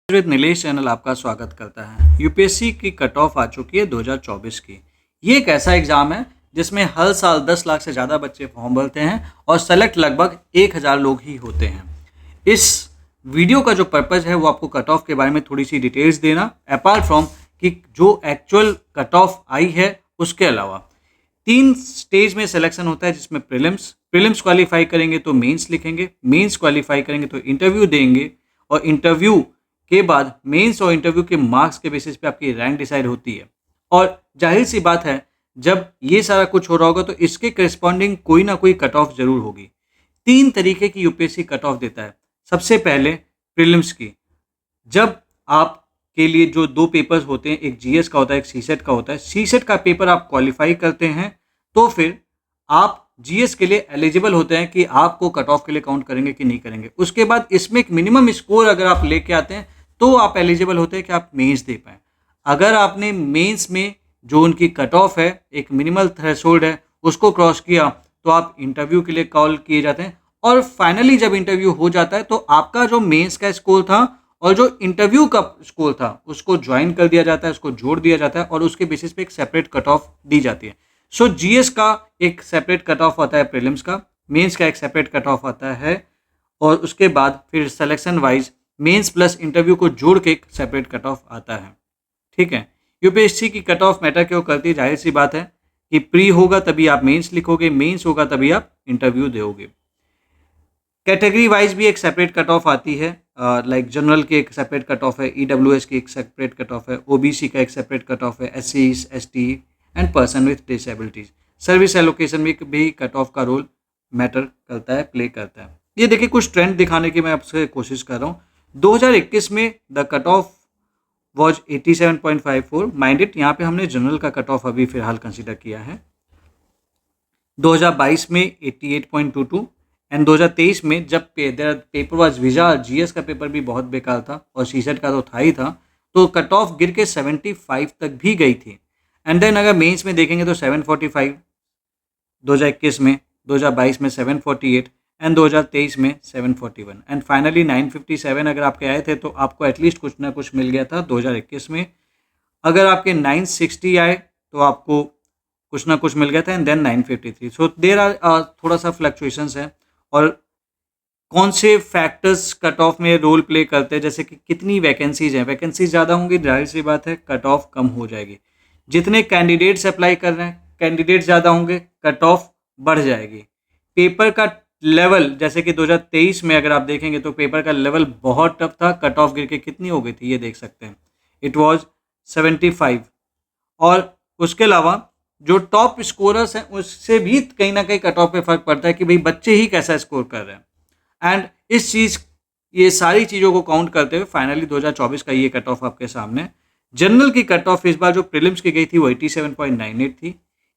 With Nilesh channel आपका स्वागत करता है। यूपीएससी की कट ऑफ आ चुकी है 2024 की। ये एक ऐसा एग्ज़ाम है जिसमें हर साल 10 लाख से ज़्यादा बच्चे फॉर्म भरते हैं और सेलेक्ट लगभग 1000 लोग ही होते हैं। इस वीडियो का जो पर्पज़ है वो आपको कट ऑफ के बारे में थोड़ी सी डिटेल्स देना, अपार्ट फ्रॉम कि जो एक्चुअल कट ऑफ आई है उसके अलावा 3 स्टेज में सिलेक्शन होता है, जिसमें प्रीलिम्स क्वालिफाई करेंगे तो मेंस लिखेंगे, मेंस क्वालिफाई करेंगे तो इंटरव्यू देंगे और इंटरव्यू के बाद मेंस और इंटरव्यू के मार्क्स के बेसिस पे आपकी रैंक डिसाइड होती है। और जाहिर सी बात है, जब ये सारा कुछ हो रहा होगा तो इसके करस्पॉन्डिंग कोई ना कोई कट ऑफ जरूर होगी। 3 तरीके की यूपीएससी कट ऑफ देता है। सबसे पहले प्रीलिम्स की, जब आप के लिए जो 2 पेपर्स होते हैं, एक जीएस का होता है, एक सीसेट का होता है। सीसेट का पेपर आप क्वालिफाई करते हैं तो फिर आप जीएस के लिए एलिजिबल होते हैं कि आपको कट ऑफ के लिए काउंट करेंगे कि नहीं करेंगे। उसके बाद इसमें एक मिनिमम स्कोर अगर आप लेके आते हैं तो आप एलिजिबल होते हैं कि आप मेंस दे पाएँ। अगर आपने मेंस में जो उनकी कट ऑफ है, एक मिनिमल थ्रेशोल्ड है, उसको क्रॉस किया तो आप इंटरव्यू के लिए कॉल किए जाते हैं। और फाइनली जब इंटरव्यू हो जाता है तो आपका जो मेंस का स्कोर था और जो इंटरव्यू का स्कोर था उसको ज्वाइन कर दिया जाता है, उसको जोड़ दिया जाता है और उसके बेसिस पे एक सेपरेट कट ऑफ दी जाती है। सो जीएस का एक सेपरेट कट ऑफ आता है, प्रीलिम्स का, मेंस का एक सेपरेट कट ऑफ आता है और उसके बाद फिर selection wise mains plus interview को जोड़ के एक सेपरेट कट ऑफ आता है। ठीक है, यूपीएससी की कट ऑफ मैटर क्यों करती है? जाहिर सी बात है कि प्री होगा तभी आप मेंस लिखोगे, मेंस होगा तभी आप इंटरव्यू दोगे। कैटेगरी वाइज भी एक सेपरेट कट ऑफ आती है, लाइक जनरल की एक सेपरेट कट ऑफ है, ईडब्ल्यूएस की एक सेपरेट कट ऑफ है, ओबीसी का एक सेपरेट कट ऑफ है, SC, ST and person with disabilities. Service allocation में भी कट ऑफ का रोल मैटर करता है, प्ले करता है। ये देखिए कुछ ट्रेंड दिखाने की मैं आपसे कोशिश कर रहा हूँ। 2021 में the cut off was 87.54। Mind it, यहाँ पे हमने जनरल का कट ऑफ अभी फिलहाल कंसिडर किया है। 2022 में 88.22 एंड 2023 में जब पेपर वाज वीजा, जीएस का पेपर भी बहुत बेकार था और सीसेट का तो था ही था, तो कट ऑफ गिर के 75 तक भी गई थी। एंड देन अगर मेंस में देखेंगे तो 745 2021 में, 2022 में 748 एंड 2023 में 741 एंड फाइनली 957 अगर आपके आए थे तो आपको एटलीस्ट कुछ ना कुछ मिल गया था 2021 में। अगर आपके 960 आए तो आपको कुछ ना कुछ मिल गया था and then 953। So there are थोड़ा सा फ्लक्चुएशंस है। और कौन से फैक्टर्स कट ऑफ में रोल प्ले करते हैं, जैसे कि कितनी वैकेंसीज हैं। वैकेंसीज ज़्यादा होंगी, जाहिर सी बात है कट ऑफ कम हो जाएगी। जितने कैंडिडेट्स अप्लाई कर रहे हैं, कैंडिडेट ज़्यादा होंगे, कट ऑफ बढ़ जाएगी। पेपर का लेवल, जैसे कि 2023 में अगर आप देखेंगे तो पेपर का लेवल बहुत टफ था, कट ऑफ गिर के कितनी हो गई थी ये देख सकते हैं, इट वाज 75। और उसके अलावा जो टॉप स्कोरर्स हैं उससे भी कहीं ना कहीं कट ऑफ पे फर्क पड़ता है कि भाई बच्चे ही कैसा स्कोर कर रहे हैं। एंड ये सारी चीज़ों को काउंट करते हुए फाइनली 2024 का ये कट ऑफ आपके सामने। जनरल की कट ऑफ इस बार जो प्रीलिम्स की गई थी वो 87.98 थी।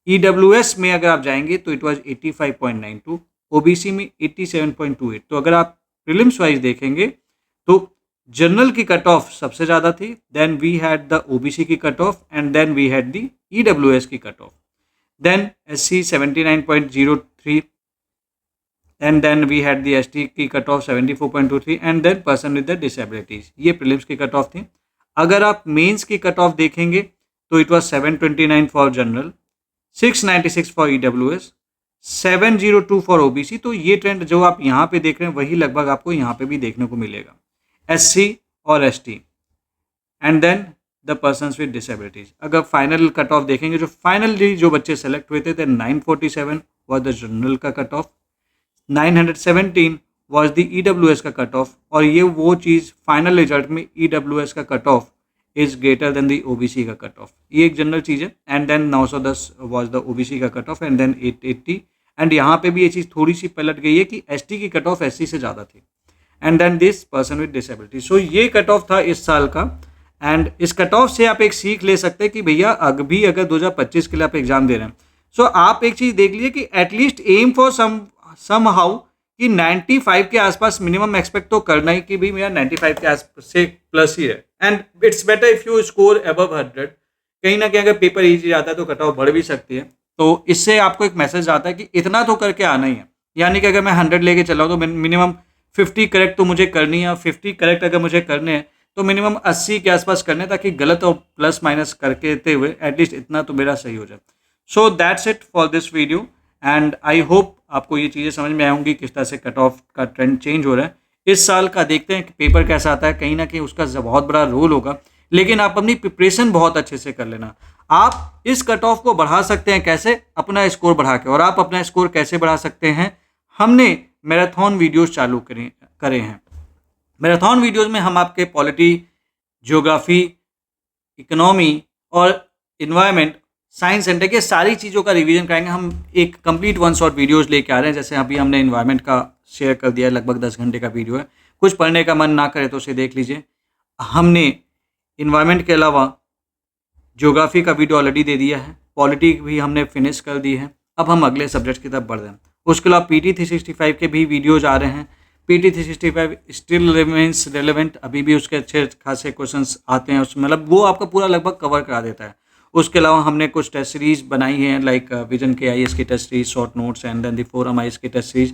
ईडब्ल्यूएस में अगर आप जाएंगे तो इट वाज 85.92, ओबीसी में 87.28। तो अगर आप प्रीलिम्स वाइज देखेंगे तो जनरल की कट ऑफ सबसे ज़्यादा थी, then we had the OBC की cut off and then we had the EWS की cut off, then SC 79.03 and then we had the ST की cut off 74.23 and then person with the disabilities. ये prelims की cut off थी। अगर आप mains की cut off देखेंगे तो it was 729 for general, 696 for EWS, 702 for OBC. तो ये ट्रेंड जो आप यहाँ पे देख रहे हैं वही लगभग आपको यहाँ पे भी देखने को मिलेगा, एससी और ST and then the persons with disabilities. अगर फाइनल कट ऑफ देखेंगे, जो फाइनली जो बच्चे सेलेक्ट हुए थे 947 वॉज द जनरल का cut off, 917 was the EWS का कट ऑफ। और ये वो चीज़ फाइनल रिजल्ट में ईडब्ल्यूएस का cut off is greater than the OBC का कट ऑफ, ये एक जनरल चीज़ है। And then 910 was the OBC का cut off and then 880। And यहाँ पे भी ये चीज़ थोड़ी सी पलट गई है कि एसटी की कट ऑफ एससी से ज़्यादा थी and then this person with disability. So ये कट ऑफ था इस साल का। एंड इस कट ऑफ से आप एक सीख ले सकते हैं कि भैया अगर 2025 के लिए आप एग्जाम दे रहे हैं, सो आप एक चीज़ देख लीजिए कि at least aim for somehow कि 95 के आसपास मिनिमम एक्सपेक्ट तो करना ही कि भाई मेरा 95 के आसपास से प्लस ही है। And it's better if you score above 100। कहीं ना कहीं अगर पेपर ईजी आता है तो कट ऑफ बढ़ भी सकती है। तो इससे आपको एक मैसेज आता है कि इतना तो करके आना ही है। यानी कि अगर मैं 100 लेके चला हूँ तो मिनिमम 50 करेक्ट तो मुझे करनी है, और 50 करेक्ट अगर मुझे करने हैं तो मिनिमम 80 के आसपास करने, ताकि गलत और प्लस माइनस करके हुए एटलीस्ट इतना तो मेरा सही हो जाए। So that's it for this video, and I hope आपको ये चीज़ें समझ में आएंगी किस तरह से कट ऑफ का ट्रेंड चेंज हो रहा है। इस साल का देखते हैं कि पेपर कैसा आता है, कहीं ना कहीं उसका बहुत बड़ा रोल होगा, लेकिन आप अपनी प्रिपरेशन बहुत अच्छे से कर लेना। आप इस कट ऑफ को बढ़ा सकते हैं कैसे? अपना स्कोर बढ़ा के। और आप अपना स्कोर कैसे बढ़ा सकते हैं? हमने मैराथन वीडियोस चालू करे हैं। मैराथन वीडियोस में हम आपके पॉलिटी, ज्योग्राफी, इकोनॉमी और इन्वायरमेंट, साइंस एंड टेक, ये सारी चीज़ों का रिवीजन कराएंगे। हम एक कंप्लीट वन शॉट वीडियोस लेके आ रहे हैं। जैसे अभी हमने इन्वायरमेंट का शेयर कर दिया है, लगभग 10 घंटे का वीडियो है। कुछ पढ़ने का मन ना करे तो उसे देख लीजिए। हमने इन्वायरमेंट के अलावा ज्योग्राफी का वीडियो ऑलरेडी दे दिया है, पॉलिटी भी हमने फिनिश कर दी है। अब हम अगले सब्जेक्ट की तरफ बढ़ रहे हैं। उसके अलावा PT 365 के भी वीडियोज आ रहे हैं। PT 365 स्टिल रिमेंस रेलेवेंट, अभी भी उसके अच्छे खासे क्वेश्चंस आते हैं उसमें, मतलब वो आपका पूरा लगभग कवर करा देता है। उसके अलावा हमने कुछ टेस्ट सीरीज बनाई हैं, लाइक विजन के IAS की test series, short notes and then the forum IAS की टेस्ट सीरीज।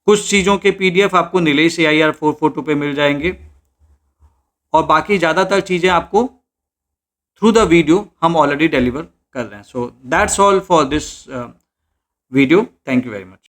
कुछ चीज़ों के PDF आपको नीलेश AIR 442 पे मिल जाएंगे, और बाकी ज़्यादातर चीज़ें आपको थ्रू द वीडियो हम ऑलरेडी डिलीवर कर रहे हैं। So that's all for this video. Thank you very much.